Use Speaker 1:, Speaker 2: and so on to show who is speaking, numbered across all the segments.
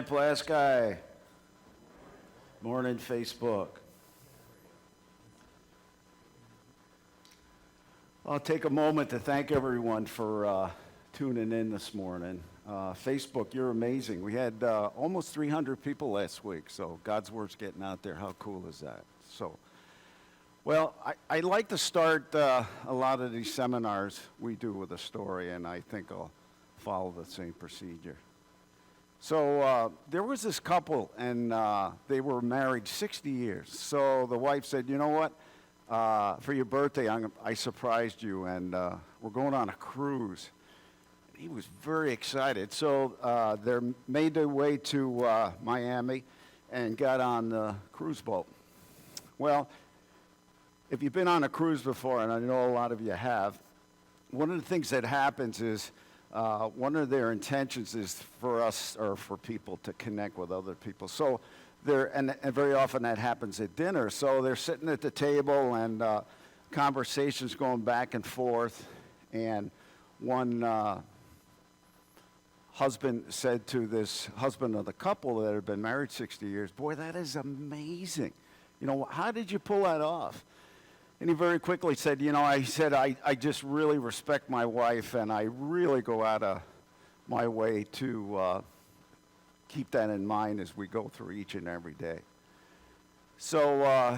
Speaker 1: Pulaski. Morning, Facebook. I'll take a moment to thank everyone for tuning in this morning. Facebook, you're amazing. We had almost 300 people last week, so God's Word's getting out there. How cool is that? Well, I like to start a lot of these seminars we do with a story, and I think I'll follow the same procedure. So there was this couple, and they were married 60 years. So the wife said, you know what, for your birthday, I surprised you, and we're going on a cruise. He was very excited. So they made their way to Miami and got on the cruise boat. Well, if you've been on a cruise before, and I know a lot of you have, one of the things that happens is one of their intentions is for us or for people to connect with other people. So and very often that happens at dinner. So they're sitting at the table and conversations going back and forth. And one husband said to this husband of the couple that had been married 60 years, boy, that is amazing. You know, how did you pull that off? And he very quickly said, you know, I just really respect my wife, and I really go out of my way to keep that in mind as we go through each and every day. So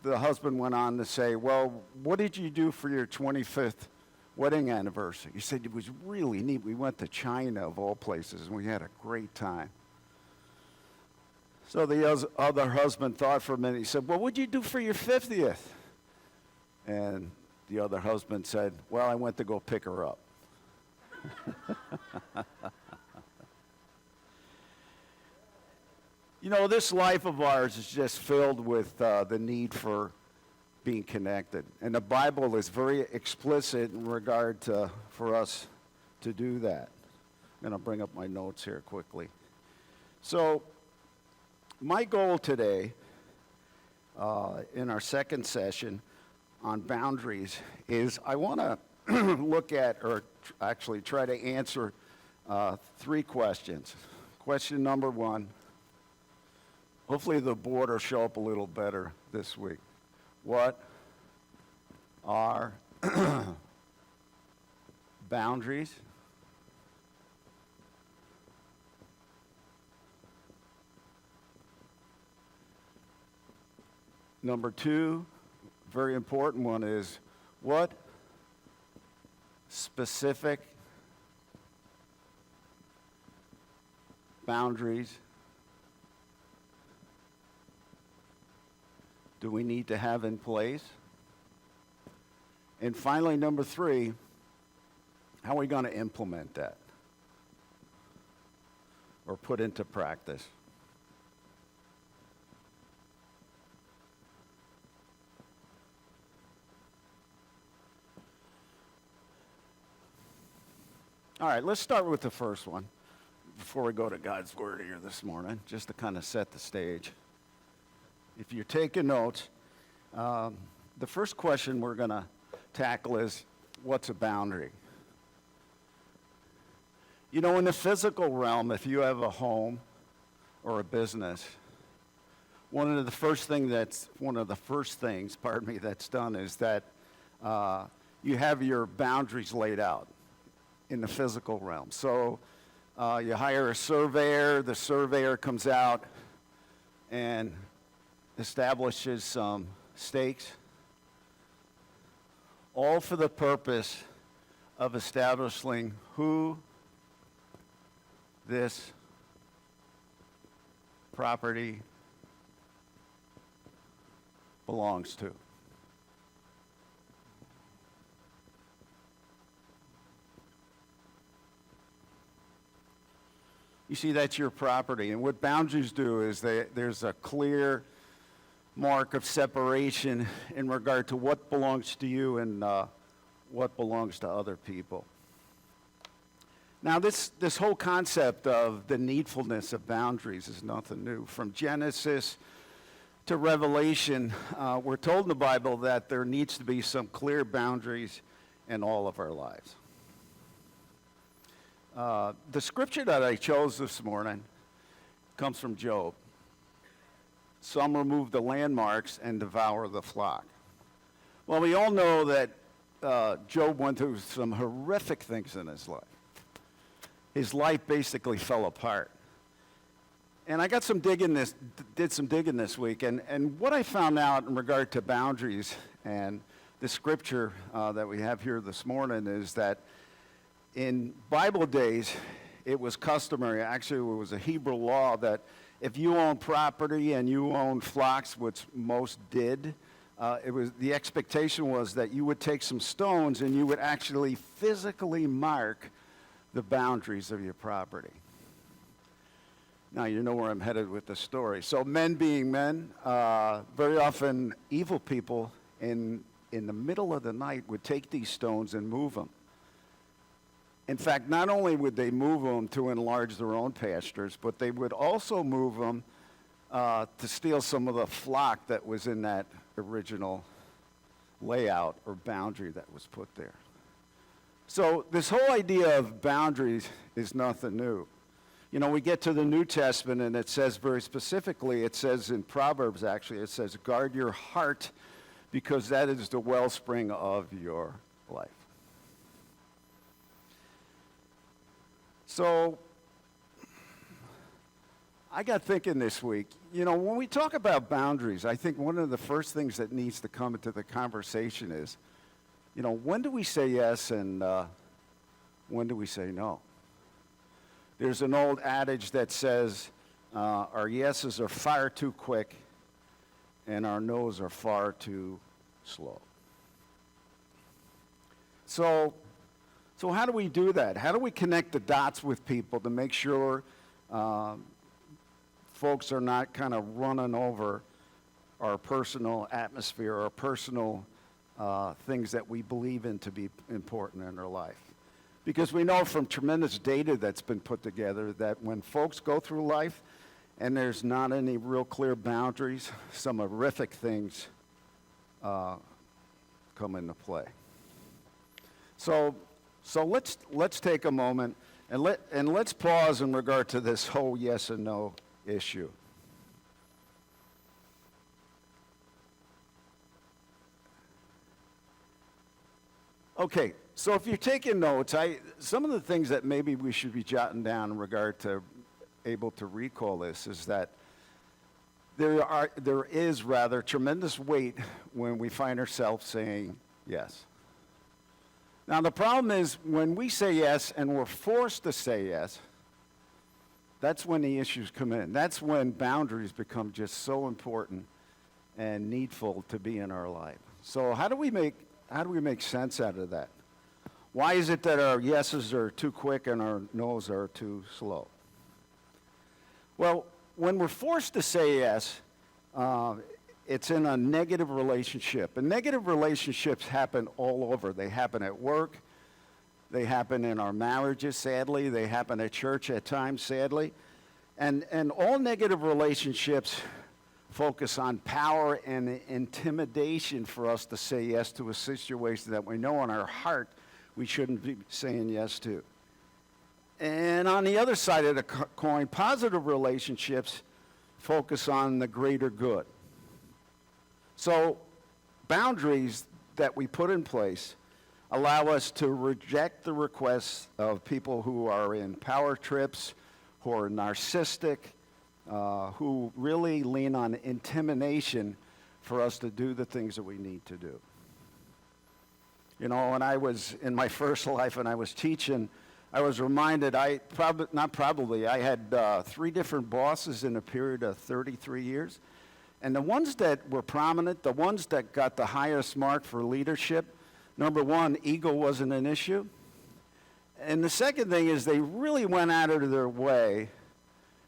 Speaker 1: the husband went on to say, well, what did you do for your 25th wedding anniversary? He said, it was really neat. We went to China, of all places, and we had a great time. So the other husband thought for a minute. He said, well, what'd you do for your 50th? And the other husband said, well, I went to go pick her up. You know, this life of ours is just filled with the need for being connected. And the Bible is very explicit in regard to for us to do that. I'm going to bring up my notes here quickly. So my goal today in our second session on boundaries is I want to look at, or actually try to answer three questions. Question number one, hopefully the board will show up a little better this week. What are boundaries? Number two, very important one, is what specific boundaries do we need to have in place? And finally, number three, how are we going to implement that or put into practice? All right, let's start with the first one before we go to God's Word here this morning, just to kind of set the stage. If you're taking notes, the first question we're going to tackle is, what's a boundary? You know, in the physical realm, if you have a home or a business, one of the first things that's done is that you have your boundaries laid out in the physical realm. So you hire a surveyor, the surveyor comes out and establishes some stakes, all for the purpose of establishing who this property belongs to. You see, that's your property. And what boundaries do is there's a clear mark of separation in regard to what belongs to you and what belongs to other people. Now, this whole concept of the needfulness of boundaries is nothing new. From Genesis to Revelation, we're told in the Bible that there needs to be some clear boundaries in all of our lives. The scripture that I chose this morning comes from Job. Some remove the landmarks and devour the flock. Well, we all know that Job went through some horrific things in his life. His life basically fell apart. And I got did some digging this week, and what I found out in regard to boundaries and the scripture that we have here this morning is that in Bible days, it was customary, actually it was a Hebrew law, that if you owned property and you owned flocks, which most did, the expectation was that you would take some stones and you would actually physically mark the boundaries of your property. Now you know where I'm headed with the story. So men being men, very often evil people in the middle of the night would take these stones and move them. In fact, not only would they move them to enlarge their own pastures, but they would also move them to steal some of the flock that was in that original layout or boundary that was put there. So this whole idea of boundaries is nothing new. You know, we get to the New Testament and it says very specifically, it says in Proverbs actually, it says, guard your heart because that is the wellspring of your life. So I got thinking this week, you know, when we talk about boundaries, I think one of the first things that needs to come into the conversation is, you know, when do we say yes and when do we say no? There's an old adage that says our yeses are far too quick and our no's are far too slow. So how do we do that? How do we connect the dots with people to make sure folks are not kind of running over our personal atmosphere, our personal things that we believe in to be important in our life? Because we know from tremendous data that's been put together that when folks go through life and there's not any real clear boundaries, some horrific things come into play. So let's take a moment and let's pause in regard to this whole yes and no issue. Okay, so if you're taking notes, some of the things that maybe we should be jotting down in regard to able to recall this is that there is rather tremendous weight when we find ourselves saying yes. Now the problem is when we say yes and we're forced to say yes, that's when the issues come in. That's when boundaries become just so important and needful to be in our life. So how do we make sense out of that? Why is it that our yeses are too quick and our nos are too slow? Well, when we're forced to say yes, it's in a negative relationship. And negative relationships happen all over. They happen at work. They happen in our marriages, sadly. They happen at church at times, sadly. And all negative relationships focus on power and intimidation for us to say yes to a situation that we know in our heart we shouldn't be saying yes to. And on the other side of the coin, positive relationships focus on the greater good. So boundaries that we put in place allow us to reject the requests of people who are in power trips, who are narcissistic, who really lean on intimidation for us to do the things that we need to do. You know, when I was in my first life and I was teaching, I was reminded, I had 3 different bosses in a period of 33 years. And the ones that were prominent, the ones that got the highest mark for leadership, number one, ego wasn't an issue. And the second thing is they really went out of their way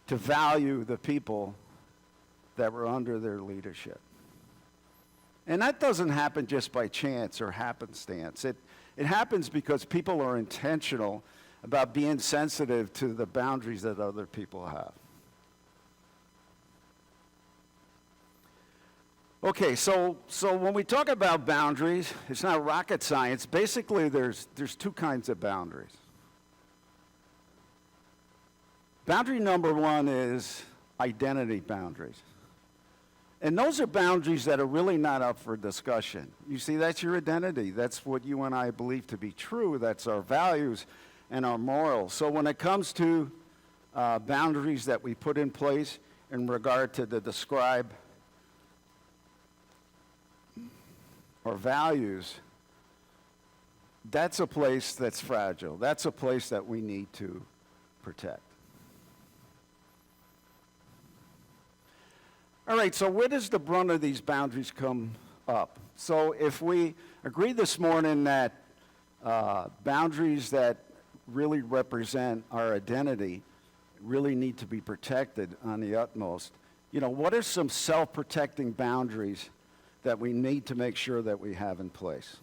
Speaker 1: to value the people that were under their leadership. And that doesn't happen just by chance or happenstance. It happens because people are intentional about being sensitive to the boundaries that other people have. Okay, so when we talk about boundaries, it's not rocket science. Basically, there's 2 kinds of boundaries. Boundary number 1 is identity boundaries. And those are boundaries that are really not up for discussion. You see, that's your identity. That's what you and I believe to be true. That's our values and our morals. So when it comes to boundaries that we put in place in regard to describe our values, that's a place that's fragile. That's a place that we need to protect. All right, so where does the brunt of these boundaries come up? So if we agree this morning that boundaries that really represent our identity really need to be protected on the utmost, what are some self-protecting boundaries that we need to make sure that we have in place?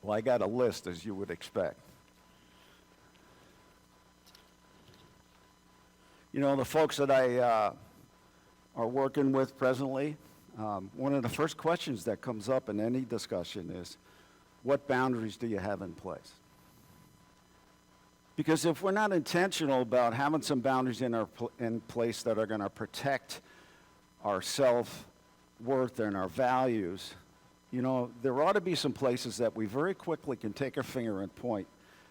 Speaker 1: Well, I got a list, as you would expect. The folks that I are working with presently, one of the first questions that comes up in any discussion is, what boundaries do you have in place? Because if we're not intentional about having some boundaries in place that are going to protect our self-worth and our values, there ought to be some places that we very quickly can take our finger and point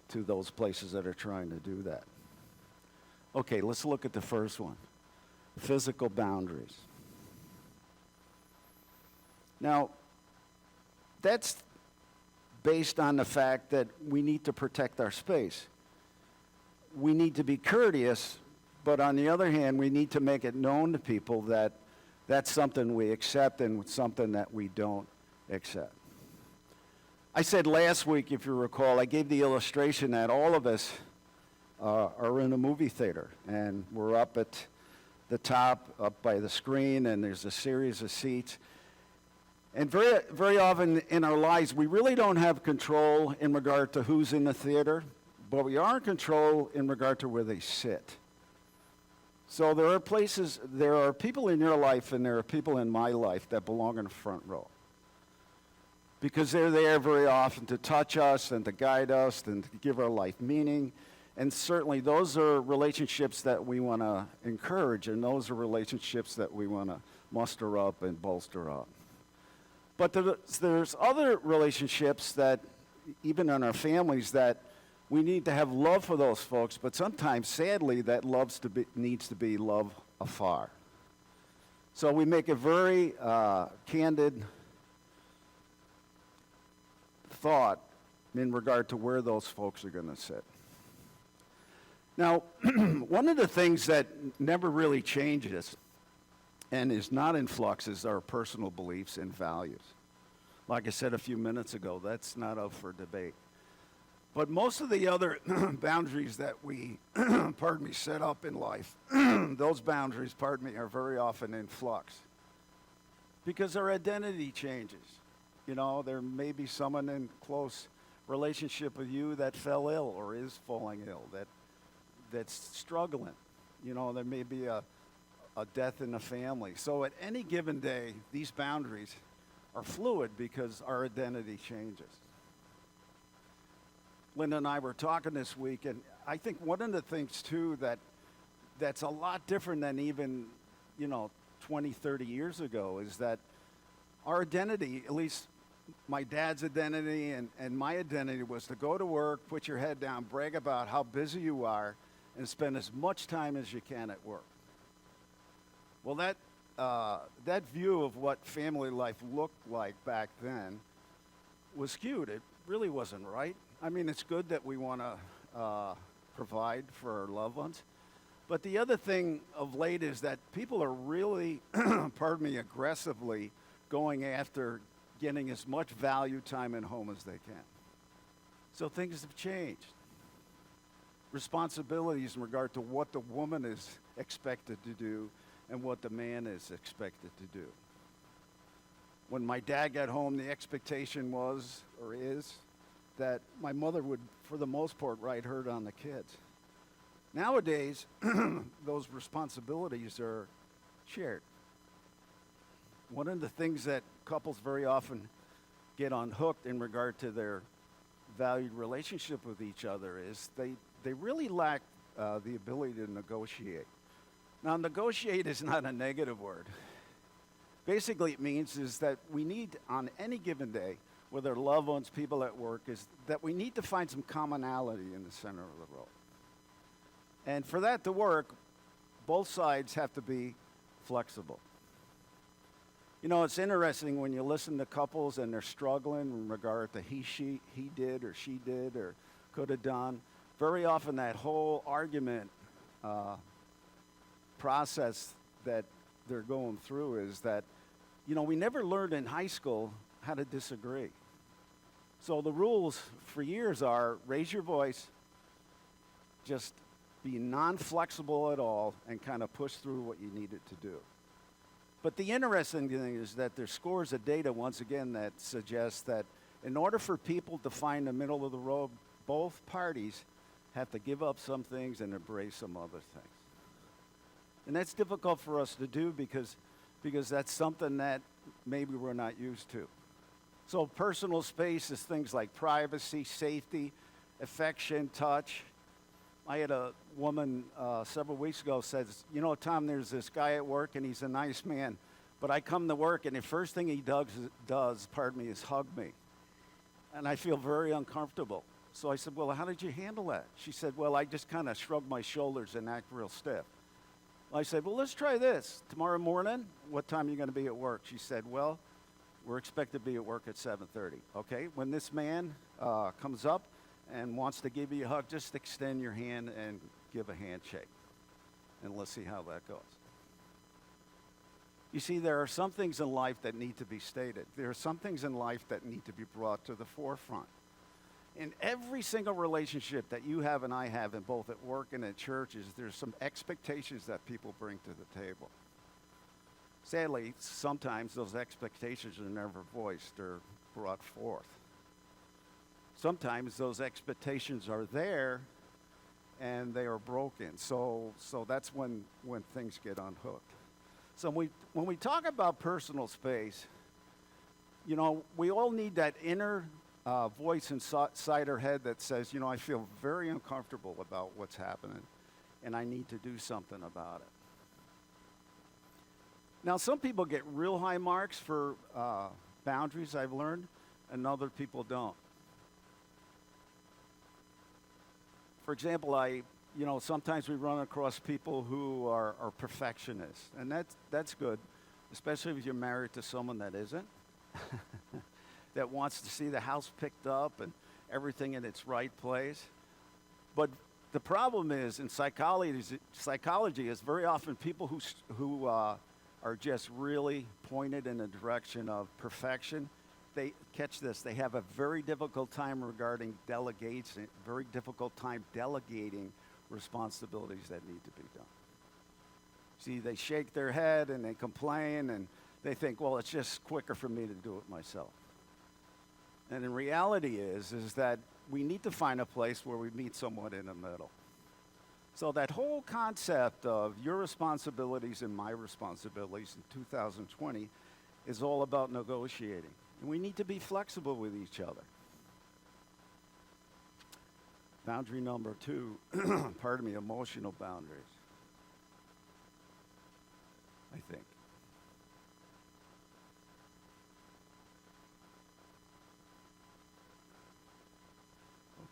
Speaker 1: to those places that are trying to do that. Okay, let's look at the first one. Physical boundaries. Now, that's based on the fact that we need to protect our space. We need to be courteous, but on the other hand, we need to make it known to people that that's something we accept and something that we don't accept. I said last week, if you recall, I gave the illustration that all of us are in a movie theater, and we're up at the top, up by the screen, and there's a series of seats. And very, very often in our lives, we really don't have control in regard to who's in the theater, but we are in control in regard to where they sit. So there are people in your life and there are people in my life that belong in the front row. Because they're there very often to touch us and to guide us and to give our life meaning. And certainly those are relationships that we want to encourage, and those are relationships that we want to muster up and bolster up. But there's other relationships that, even in our families, that we need to have love for those folks, but sometimes, sadly, that needs to be love afar. So we make a very candid thought in regard to where those folks are going to sit. Now, one of the things that never really changes and is not in flux is our personal beliefs and values. Like I said a few minutes ago, that's not up for debate. But most of the other boundaries that we, set up in life, those boundaries, are very often in flux. Because our identity changes. There may be someone in close relationship with you that fell ill or is falling ill, that's struggling. There may be a death in the family. So at any given day, these boundaries are fluid because our identity changes. Linda and I were talking this week, and I think one of the things, too, that's a lot different than even, 20, 30 years ago is that our identity, at least my dad's identity and my identity, was to go to work, put your head down, brag about how busy you are, and spend as much time as you can at work. Well, that view of what family life looked like back then was skewed. It really wasn't right. I mean, it's good that we want to provide for our loved ones. But the other thing of late is that people are really, aggressively going after getting as much value time at home as they can. So things have changed. Responsibilities in regard to what the woman is expected to do and what the man is expected to do. When my dad got home, the expectation was, or is, that my mother would, for the most part, ride herd on the kids. Nowadays, those responsibilities are shared. One of the things that couples very often get unhooked in regard to their valued relationship with each other is they really lack the ability to negotiate. Now, negotiate is not a negative word. Basically, it means is that we need, on any given day, whether loved ones, people at work, is that we need to find some commonality in the center of the road. And for that to work, both sides have to be flexible. You know, it's interesting when you listen to couples and they're struggling in regard to he did or she did or could have done. Very often that whole argument process that they're going through is that, you know, we never learned in high school how to disagree. So the rules for years are raise your voice, just be non-flexible at all, and kind of push through what you needed to do. But the interesting thing is that there's scores of data, once again, that suggests that in order for people to find the middle of the road, both parties have to give up some things and embrace some other things. And that's difficult for us to do because that's something that maybe we're not used to. So personal space is things like privacy, safety, affection, touch. I had a woman several weeks ago says, you know, Tom, there's this guy at work and he's a nice man, but I come to work and the first thing he does, is hug me. And I feel very uncomfortable. So I said, well, how did you handle that? She said, well, I just kind of shrugged my shoulders and act real stiff. I said, well, let's try this. Tomorrow morning, what time are you going to be at work? She said, well, we're expected to be at work at 7:30. Okay, when this man comes up and wants to give you a hug, just extend your hand and give a handshake. And let's see how that goes. You see, there are some things in life that need to be stated. There are some things in life that need to be brought to the forefront. In every single relationship that you have and I have, in both at work and at churches, there's some expectations that people bring to the table. Sadly, sometimes those expectations are never voiced or brought forth. Sometimes those expectations are there and they are broken. So that's when things get unhooked. So when we talk about personal space, you know, we all need that inner voice inside our head that says, you know, I feel very uncomfortable about what's happening and I need to do something about it. Now, some people get real high marks for boundaries, I've learned, and other people don't. For example, sometimes we run across people who are perfectionists, and that's good, especially if you're married to someone that isn't, that wants to see the house picked up and everything in its right place. But the problem is, in psychology is very often people who are just really pointed in the direction of perfection. They catch this. They have a very difficult time regarding delegation, very difficult time delegating responsibilities that need to be done. See, they shake their head and they complain and they think, well, it's just quicker for me to do it myself. And in reality is that we need to find a place where we meet somewhat in the middle. So that whole concept of your responsibilities and my responsibilities in 2020 is all about negotiating. And we need to be flexible with each other. Boundary number 2, emotional boundaries, I think.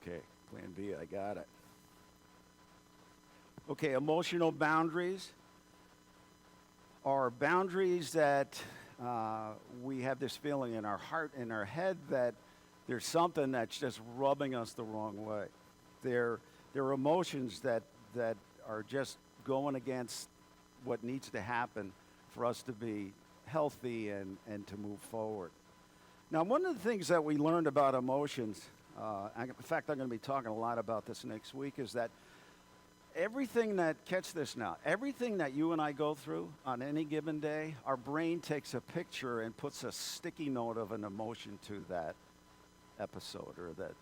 Speaker 1: Okay, plan B, I got it. Okay, emotional boundaries are boundaries that we have this feeling in our heart, in our head, that there's something that's just rubbing us the wrong way. They're emotions that are just going against what needs to happen for us to be healthy and to move forward. Now, one of the things that we learned about emotions, in fact, I'm going to be talking a lot about this next week, is that everything that you and I go through on any given day, our brain takes a picture and puts a sticky note of an emotion to that episode or that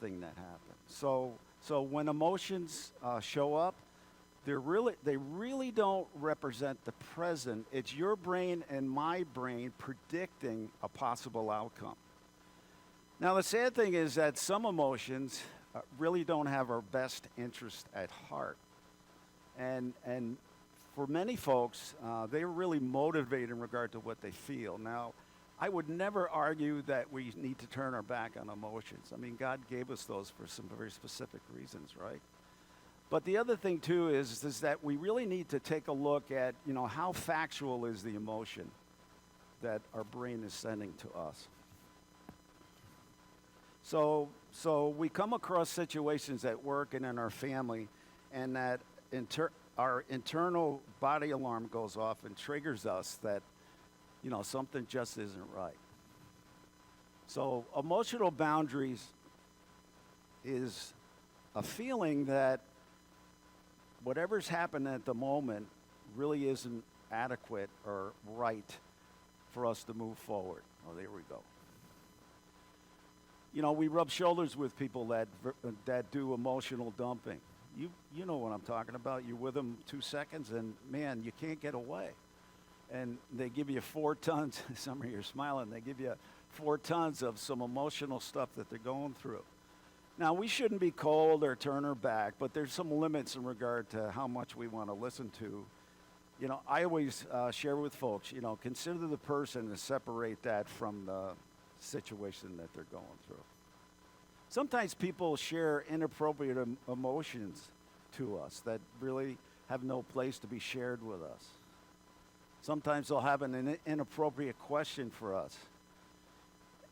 Speaker 1: thing that happened. So when emotions show up, they really don't represent the present. It's your brain and my brain predicting a possible outcome. Now, the sad thing is that some emotions really don't have our best interest at heart. And for many folks, they're really motivated in regard to what they feel. Now, I would never argue that we need to turn our back on emotions. I mean, God gave us those for some very specific reasons, right? But the other thing, too, is that we really need to take a look at, how factual is the emotion that our brain is sending to us. So we come across situations at work and in our family, and that our internal body alarm goes off and triggers us that, something just isn't right. So emotional boundaries is a feeling that whatever's happening at the moment really isn't adequate or right for us to move forward. Oh, there we go. We rub shoulders with people that do emotional dumping. You know what I'm talking about. You're with them 2 seconds, and man, you can't get away. And they give you 4 tons. Some of you are smiling. They give you 4 tons of some emotional stuff that they're going through. Now, we shouldn't be cold or turn our back, but there's some limits in regard to how much we want to listen to. I always share with folks, consider the person and separate that from the situation that they're going through. Sometimes people share inappropriate emotions to us that really have no place to be shared with us. Sometimes they'll have an inappropriate question for us.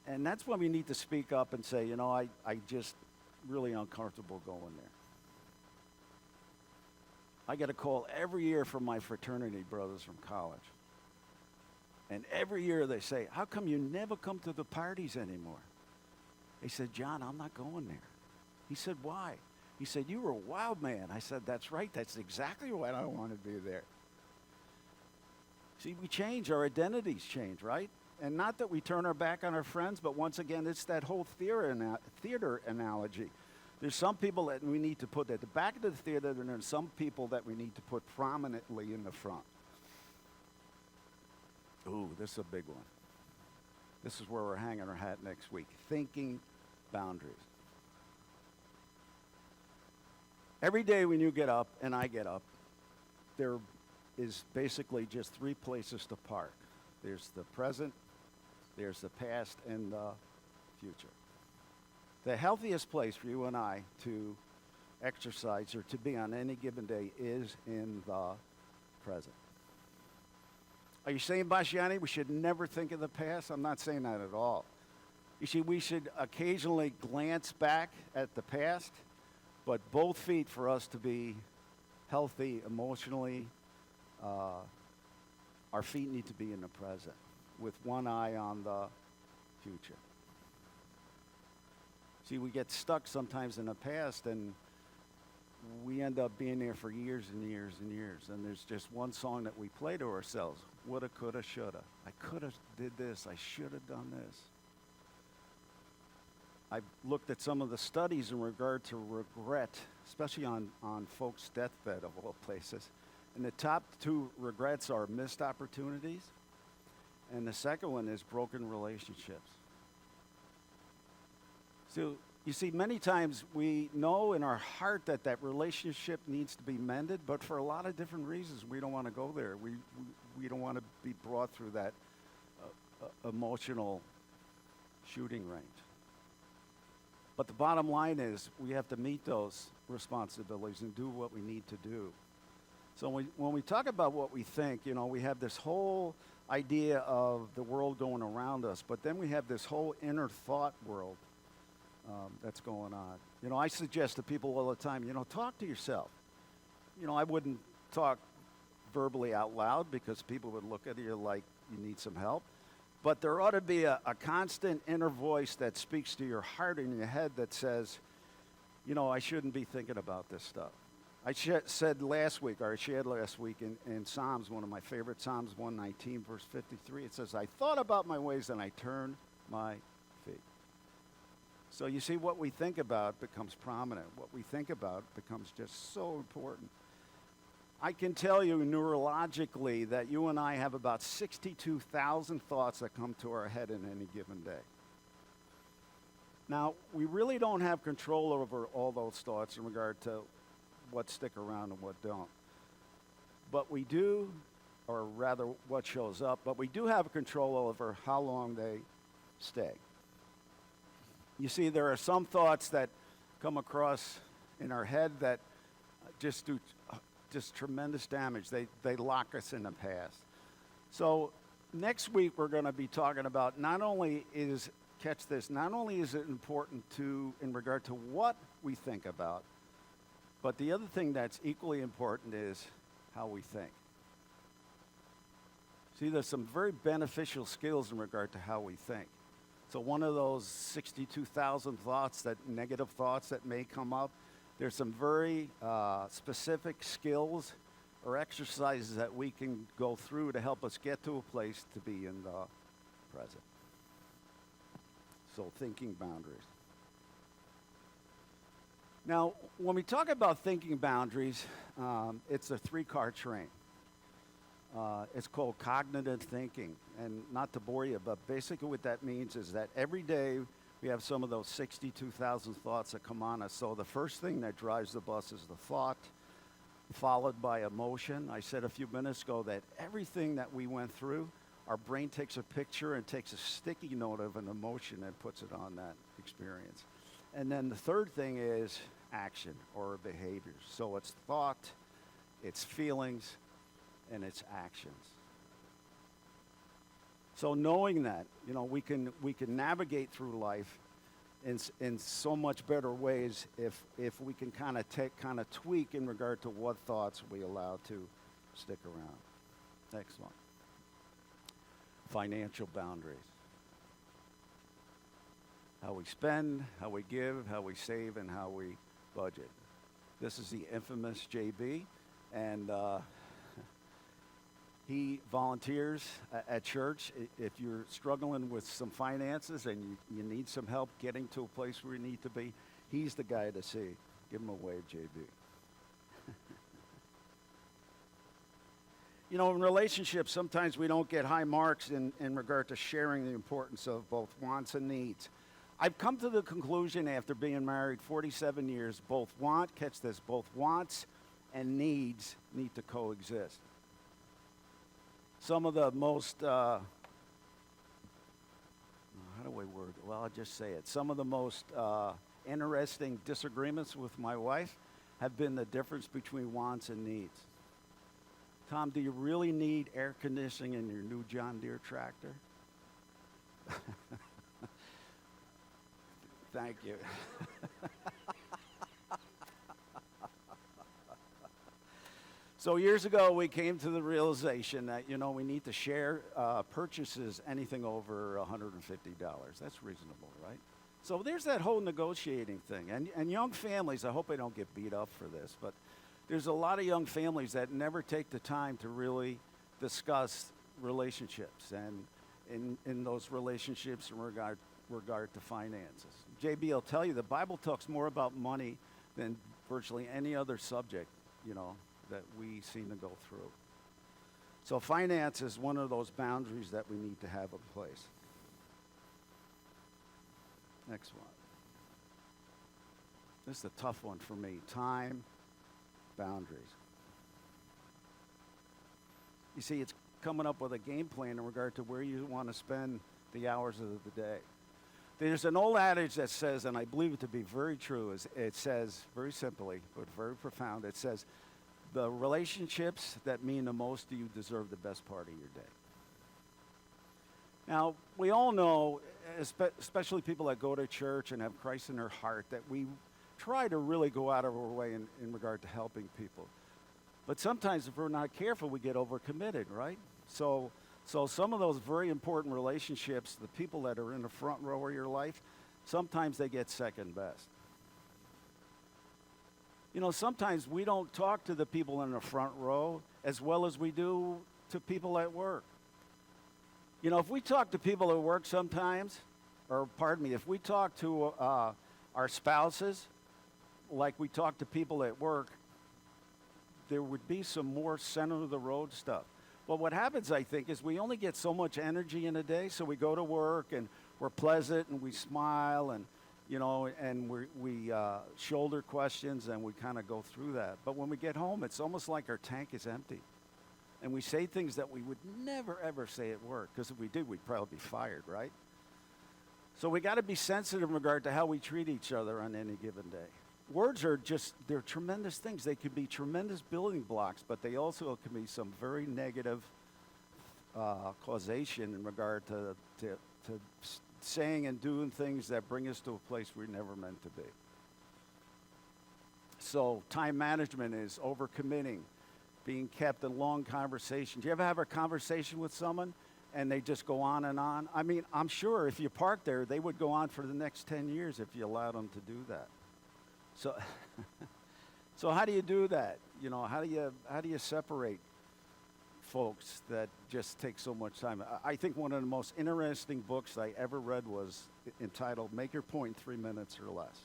Speaker 1: And that's when we need to speak up and say, I just really uncomfortable going there. I get a call every year from my fraternity brothers from college. And every year they say, how come you never come to the parties anymore? They said, John, I'm not going there. He said, why? He said, you were a wild man. I said, that's right. That's exactly why I don't want to be there. See, we change. Our identities change, right? And not that we turn our back on our friends, but once again, it's that whole theater analogy. There's some people that we need to put at the back of the theater, and there's some people that we need to put prominently in the front. Ooh, this is a big one. This is where we're hanging our hat next week. Thinking boundaries. Every day when you get up, and I get up, there is basically just 3 places to park. There's the present, there's the past, and the future. The healthiest place for you and I to exercise or to be on any given day is in the present. Are you saying, Baciani, we should never think of the past? I'm not saying that at all. You see, we should occasionally glance back at the past, but both feet for us to be healthy emotionally, our feet need to be in the present with one eye on the future. See, we get stuck sometimes in the past, and we end up being there for years and years and years. And there's just one song that we play to ourselves. Woulda, coulda, shoulda. I coulda did this. I should have done this. I've looked at some of the studies in regard to regret, especially on folks' deathbed of all places. And the top 2 regrets are missed opportunities, and the second one is broken relationships. So you see, many times we know in our heart that that relationship needs to be mended, but for a lot of different reasons, we don't want to go there. We don't want to be brought through that emotional shooting range. But the bottom line is we have to meet those responsibilities and do what we need to do. So when we talk about what we think, we have this whole idea of the world going around us, but then we have this whole inner thought world that's going on. I suggest to people all the time, talk to yourself. I wouldn't talk verbally out loud because people would look at you like you need some help. But there ought to be a constant inner voice that speaks to your heart and your head that says, I shouldn't be thinking about this stuff. I said last week, or I shared last week in Psalms, one of my favorite Psalms 119, verse 53, it says, I thought about my ways and I turned my feet. So you see, what we think about becomes prominent. What we think about becomes just so important. I can tell you neurologically that you and I have about 62,000 thoughts that come to our head in any given day. Now, we really don't have control over all those thoughts in regard to what stick around and what don't. but we do, or rather what shows up, but we do have control over how long they stay. You see, there are some thoughts that come across in our head that just do just tremendous damage. They lock us in the past. So next week we're going to be talking about not only is, catch this, not only is it important in regard to what we think about, but the other thing that's equally important is how we think. See, there's some very beneficial skills in regard to how we think. So one of those 62,000 thoughts, negative thoughts that may come up, there's some very specific skills or exercises that we can go through to help us get to a place to be in the present. So thinking boundaries. Now, when we talk about thinking boundaries, it's a 3-car train. It's called cognitive thinking. And not to bore you, but basically what that means is that every day we have some of those 62,000 thoughts that come on us. So the first thing that drives the bus is the thought, followed by emotion. I said a few minutes ago that everything that we went through, our brain takes a picture and takes a sticky note of an emotion and puts it on that experience. And then the third thing is action or behaviors. So it's thought, it's feelings, and it's actions. So knowing that, we can navigate through life in so much better ways if we can kind of tweak in regard to what thoughts we allow to stick around. Next one. Financial boundaries. How we spend, how we give, how we save, and how we budget. This is the infamous JB, and he volunteers at church. If you're struggling with some finances and you need some help getting to a place where you need to be, he's the guy to see. Give him a wave, JB. In relationships, sometimes we don't get high marks in regard to sharing the importance of both wants and needs. I've come to the conclusion after being married 47 years, both wants and needs need to coexist. Some of the most, how do we word it? Well, I'll just say it. Some of the most interesting disagreements with my wife have been the difference between wants and needs. Tom, do you really need air conditioning in your new John Deere tractor? Thank you. So years ago, we came to the realization that, we need to share purchases anything over $150. That's reasonable, right? So there's that whole negotiating thing. And young families, I hope I don't get beat up for this, but there's a lot of young families that never take the time to really discuss relationships and in those relationships in regard to finances. JB will tell you the Bible talks more about money than virtually any other subject, that we seem to go through. So finance is one of those boundaries that we need to have in place. Next one. This is a tough one for me. Time, boundaries. You see, it's coming up with a game plan in regard to where you want to spend the hours of the day. There's an old adage that says, and I believe it to be very true, it says, very simply, but very profound, it says, the relationships that mean the most to you deserve the best part of your day. Now, we all know, especially people that go to church and have Christ in their heart, that we try to really go out of our way in regard to helping people. But sometimes if we're not careful, we get overcommitted, right? So some of those very important relationships, the people that are in the front row of your life, sometimes they get second best. Sometimes we don't talk to the people in the front row as well as we do to people at work. If we talk to people at work sometimes, if we talk to our spouses like we talk to people at work, there would be some more center-of-the-road stuff. But what happens, I think, is we only get so much energy in a day, so we go to work and we're pleasant and we smile and we shoulder questions and we kind of go through that. But when we get home, it's almost like our tank is empty. And we say things that we would never, ever say at work, because if we did, we'd probably be fired, right? So we got to be sensitive in regard to how we treat each other on any given day. Words are they're tremendous things. They can be tremendous building blocks, but they also can be some very negative causation in regard to saying and doing things that bring us to a place we're never meant to be. So time management is overcommitting, being kept in long conversations. You ever have a conversation with someone and they just go on and on? I mean, I'm sure if you parked there, they would go on for the next 10 years if you allowed them to do that. So, so how do you do that? You know, how do you separate folks that just take so much time? I think one of the most interesting books I ever read was entitled "Make Your Point in 3 Minutes or Less."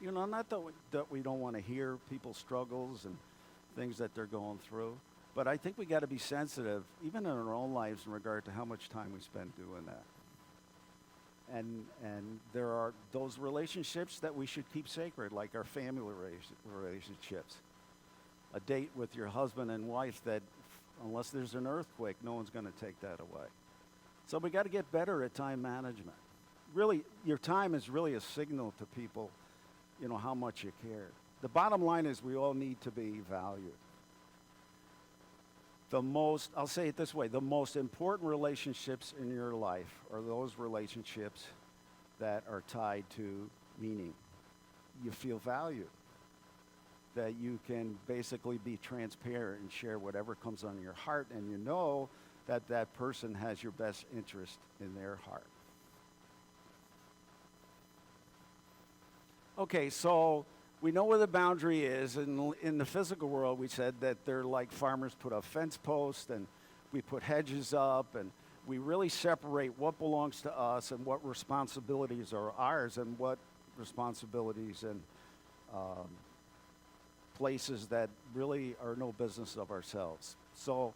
Speaker 1: You know, not that we don't want to hear people's struggles and things that they're going through, but I think we got to be sensitive, even in our own lives, in regard to how much time we spend doing that. And there are those relationships that we should keep sacred, like our family relationships. A date with your husband and wife that, unless there's an earthquake, no one's going to take that away. So we got to get better at time management. Really, your time is really a signal to people, you know, how much you care. The bottom line is we all need to be valued. I'll say it this way, the most important relationships in your life are those relationships that are tied to meaning. You feel valued, that you can basically be transparent and share whatever comes on your heart, and you know that that person has your best interest in their heart. Okay, so we know where the boundary is. In the physical world, we said that they're like farmers put up fence posts and we put hedges up, and we really separate what belongs to us and what responsibilities are ours and what responsibilities and places that really are no business of ourselves. So,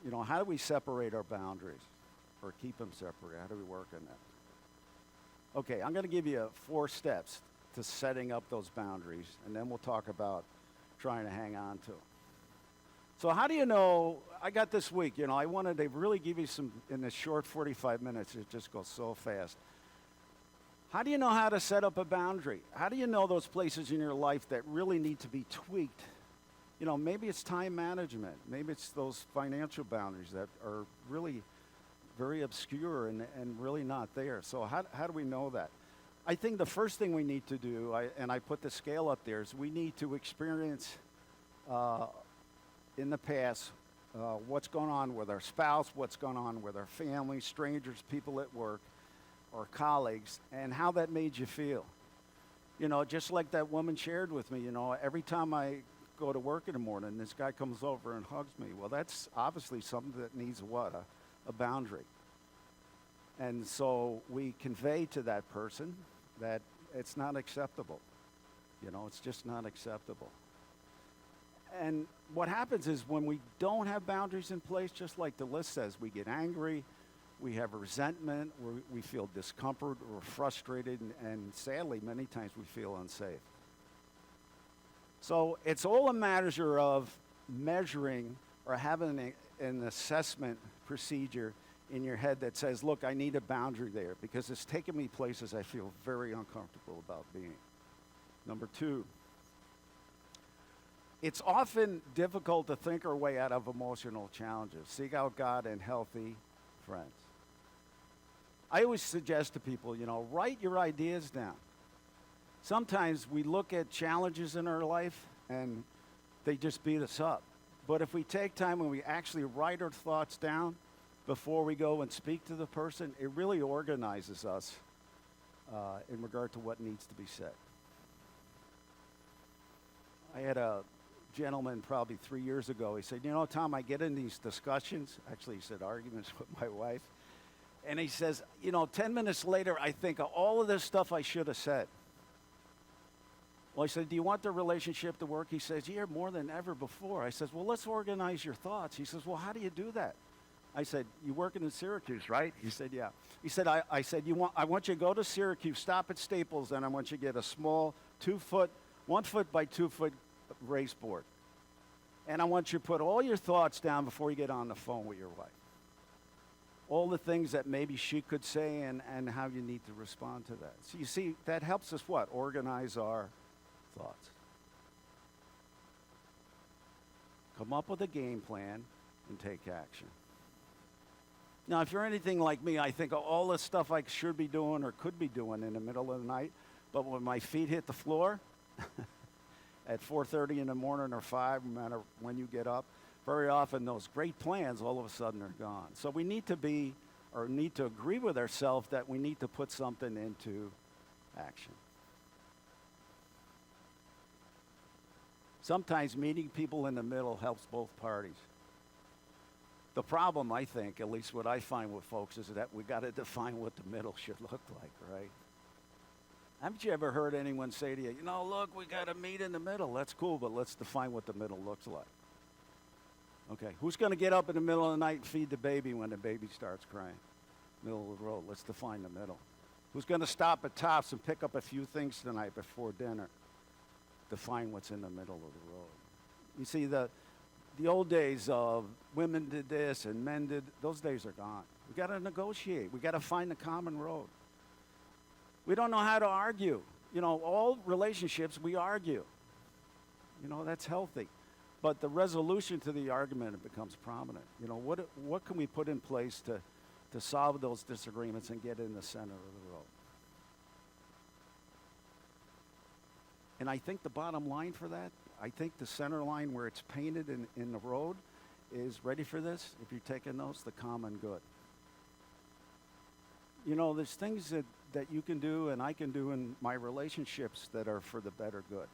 Speaker 1: you know, how do we separate our boundaries or keep them separate? How do we work on that? Okay, I'm going to give you 4 steps to setting up those boundaries, and then we'll talk about trying to hang on to them. So how do you know, I got this week, you know, I wanted to really give you some, in this short 45 minutes, it just goes so fast. How do you know how to set up a boundary? How do you know those places in your life that really need to be tweaked? You know, maybe it's time management. Maybe it's those financial boundaries that are really very obscure and really not there. So how do we know that? I think the first thing we need to do, and I put the scale up there, is we need to experience in the past what's going on with our spouse, what's going on with our family, strangers, people at work, or colleagues, and how that made you feel. You know, just like that woman shared with me, you know, every time I go to work in the morning, this guy comes over and hugs me. Well, that's obviously something that needs what? A boundary. And so we convey to that person that it's not acceptable. You know, it's just not acceptable. And what happens is when we don't have boundaries in place, just like the list says, we get angry, we have resentment, we feel discomfort, we're frustrated, and sadly, many times we feel unsafe. So it's all a matter of measuring or having an assessment procedure in your head that says, look, I need a boundary there because it's taken me places I feel very uncomfortable about being. Number 2, it's often difficult to think our way out of emotional challenges. Seek out God and healthy friends. I always suggest to people, you know, write your ideas down. Sometimes we look at challenges in our life and they just beat us up. But if we take time and we actually write our thoughts down before we go and speak to the person, it really organizes us in regard to what needs to be said. I had a gentleman probably 3 years ago. He said, you know, Tom, I get in these discussions, actually he said arguments with my wife, and he says, you know, 10 minutes later, I think of all of this stuff I should have said. Well, I said, do you want the relationship to work? He says, yeah, more than ever before. I says, well, let's organize your thoughts. He says, well, how do you do that? I said, you working in Syracuse, right? He said, yeah. He said, I said, I want you to go to Syracuse, stop at Staples, and I want you to get a small 1 foot by 2 foot race board. And I want you to put all your thoughts down before you get on the phone with your wife. All the things that maybe she could say and how you need to respond to that. So you see, that helps us what? Organize our thoughts. Come up with a game plan and take action. Now, if you're anything like me, I think of all the stuff I should be doing or could be doing in the middle of the night, but when my feet hit the floor at 4:30 in the morning or 5, no matter when you get up, very often those great plans all of a sudden are gone. So we need to agree with ourselves that we need to put something into action. Sometimes meeting people in the middle helps both parties. The problem, I think, at least what I find with folks, is that we got to define what the middle should look like, right? Haven't you ever heard anyone say to you, look, we got to meet in the middle. That's cool, but let's define what the middle looks like. Okay, who's going to get up in the middle of the night and feed the baby when the baby starts crying? Middle of the road. Let's define the middle. Who's going to stop at Tops and pick up a few things tonight before dinner? Define what's in the middle of the road. You see, the old days of women did this and men did, those days are gone. We got to negotiate. We got to find the common road. We don't know how to argue. All relationships, we argue. That's healthy. But the resolution to the argument, it becomes prominent. What can we put in place to solve those disagreements and get in the center of the road? And I think the bottom line for that, I think the center line where it's painted in the road is, ready for this? If you're taking notes, the common good. There's things that you can do and I can do in my relationships that are for the better good.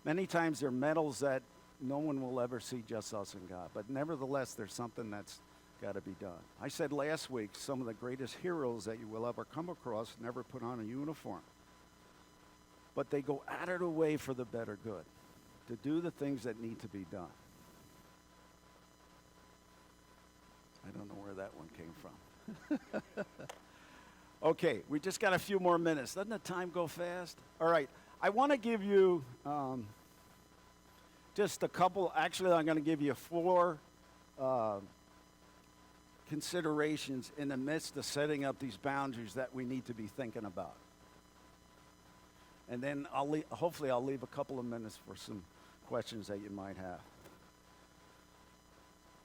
Speaker 1: Many times they're metals that no one will ever see, just us and God. But nevertheless, there's something that's got to be done. I said last week, some of the greatest heroes that you will ever come across never put on a uniform. But they go out of their way for the better good, to do the things that need to be done. I don't know where that one came from. Okay, we just got a few more minutes. Doesn't the time go fast? All right, I want to give you just a couple, actually I'm going to give you 4 considerations in the midst of setting up these boundaries that we need to be thinking about. And then hopefully I'll leave a couple of minutes for some questions that you might have.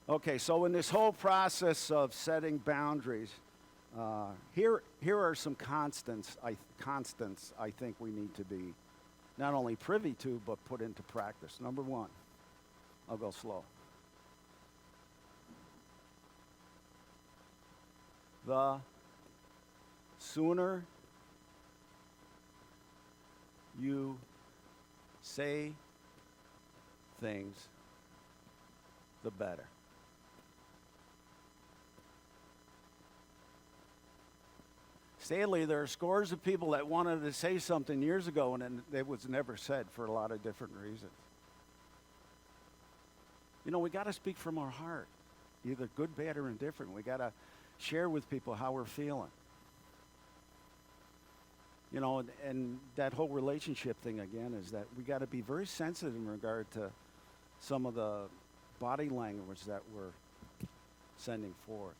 Speaker 1: Okay, so in this whole process of setting boundaries, here are some constants I think we need to be not only privy to, but put into practice. Number 1, I'll go slow. The sooner you say things, the better. Sadly, there are scores of people that wanted to say something years ago and it was never said for a lot of different reasons. We got to speak from our heart, either good, bad, or indifferent. We got to share with people how we're feeling. And that whole relationship thing again is that we got to be very sensitive in regard to some of the body language that we're sending forth.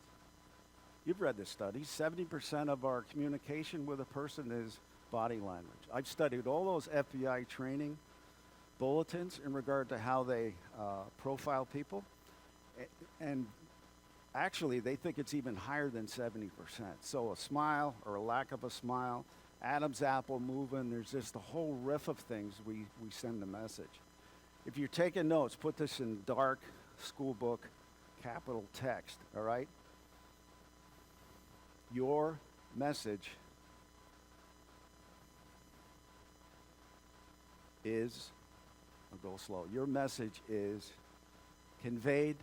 Speaker 1: You've read this study. 70% of our communication with a person is body language. I've studied all those FBI training bulletins in regard to how they profile people. And actually, they think it's even higher than 70%. So a smile or a lack of a smile, Adam's apple moving, there's just a whole riff of things we send a message. If you're taking notes, put this in dark school book capital text, all right? Your message is, I'll go slow, your message is conveyed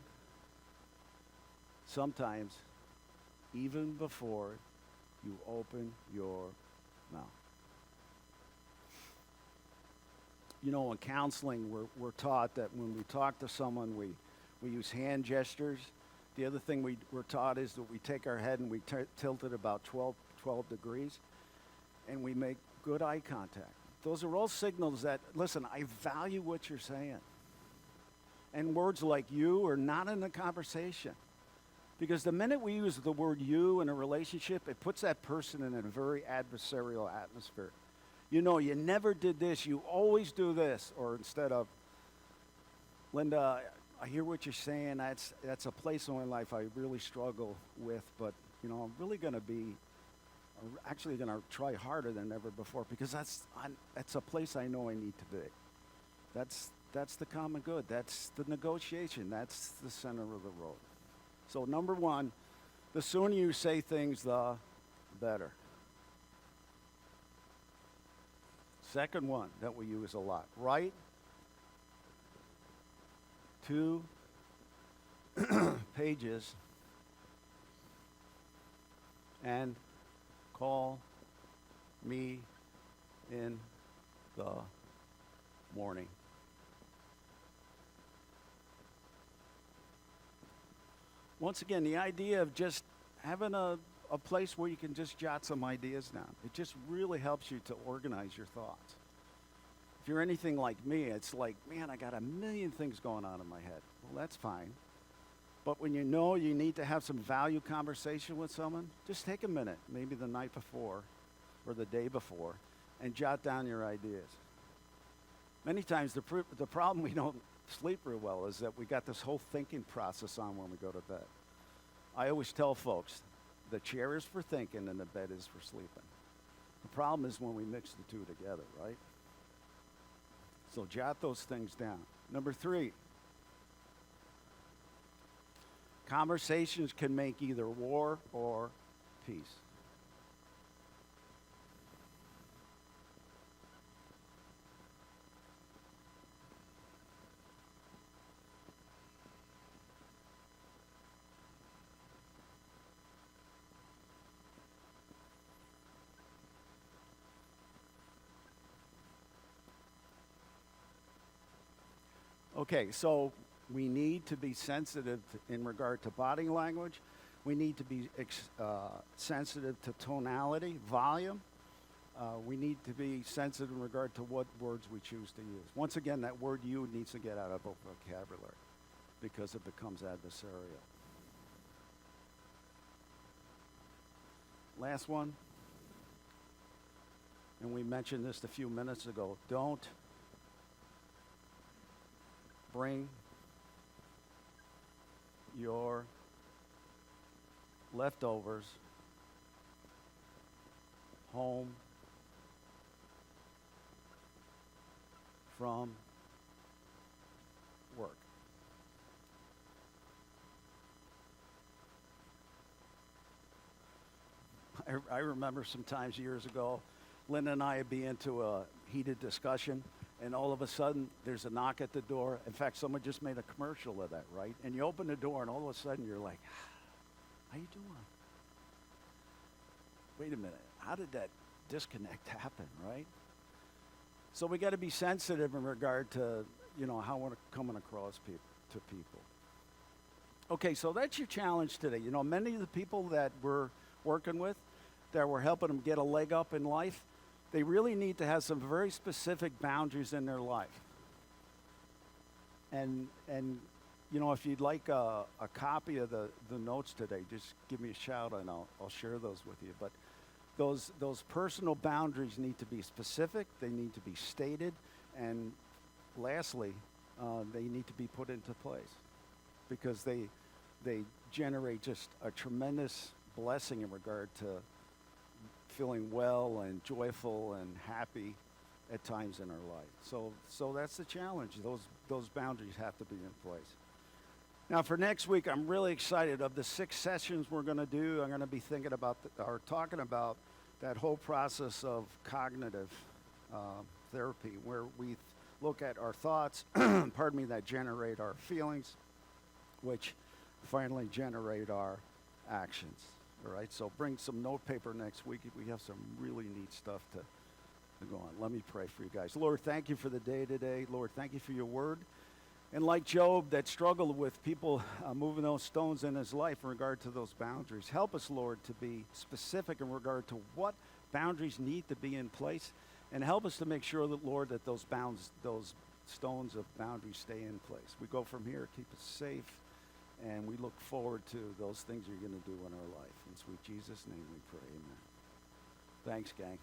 Speaker 1: sometimes even before you open your mouth. In counseling, we're taught that when we talk to someone, we use hand gestures. The other thing we're taught is that we take our head and we tilt it about 12 degrees, and we make good eye contact. Those are all signals that, listen, I value what you're saying. and words like you are not in the conversation. Because the minute we use the word you in a relationship, it puts that person in a very adversarial atmosphere. You know, you never did this, you always do this. Or instead of, Linda, I hear what you're saying. That's a place in my life I really struggle with, but, you know, I'm really going to be, actually going to try harder than ever before because that's a place I know I need to be. That's the common good. That's the negotiation. That's the center of the road. So number one, the sooner you say things, the better. Second one that we use a lot, write 2 pages and call me in the morning. Once again, the idea of just having a place where you can just jot some ideas down. It just really helps you to organize your thoughts. If you're anything like me, it's like, man, I got a million things going on in my head. Well, that's fine. But when you know you need to have some value conversation with someone, just take a minute, maybe the night before or the day before, and jot down your ideas. Many times the problem we don't sleep real well is that we got this whole thinking process on when we go to bed. I always tell folks, the chair is for thinking and the bed is for sleeping. The problem is when we mix the two together, right? So jot those things down. Number 3, conversations can make either war or peace. Okay, so we need to be sensitive in regard to body language. We need to be sensitive to tonality, volume. We need to be sensitive in regard to what words we choose to use. Once again, that word you needs to get out of our vocabulary because it becomes adversarial. Last one, and we mentioned this a few minutes ago, don't bring your leftovers home from work. I remember sometimes years ago, Linda and I would be into a heated discussion, and all of a sudden, there's a knock at the door. In fact, someone just made a commercial of that, right? And you open the door, and all of a sudden, you're like, how you doing? Wait a minute. How did that disconnect happen, right? So we got to be sensitive in regard to, how we're coming across to people. Okay, so that's your challenge today. Many of the people that we're working with, that we're helping them get a leg up in life, they really need to have some very specific boundaries in their life. And if you'd like a copy of the notes today, just give me a shout and I'll share those with you. But those personal boundaries need to be specific, they need to be stated, and lastly, they need to be put into place because they generate just a tremendous blessing in regard to feeling well and joyful and happy at times in our life. So that's the challenge. Those boundaries have to be in place. Now for next week, I'm really excited. Of the 6 sessions we're going to do, I'm going to be thinking about talking about that whole process of cognitive therapy, where we look at our thoughts, that generate our feelings, which finally generate our actions. All right, so bring some note paper next week. We have some really neat stuff to go on. Let me pray for you guys. Lord, thank you for the day today. Lord, thank you for your word. And like Job that struggled with people moving those stones in his life in regard to those boundaries, help us, Lord, to be specific in regard to what boundaries need to be in place, and help us to make sure that, Lord, that those stones of boundaries stay in place. We go from here, keep us safe, and we look forward to those things you're going to do in our life. In sweet Jesus' name we pray, amen. Thanks, gang.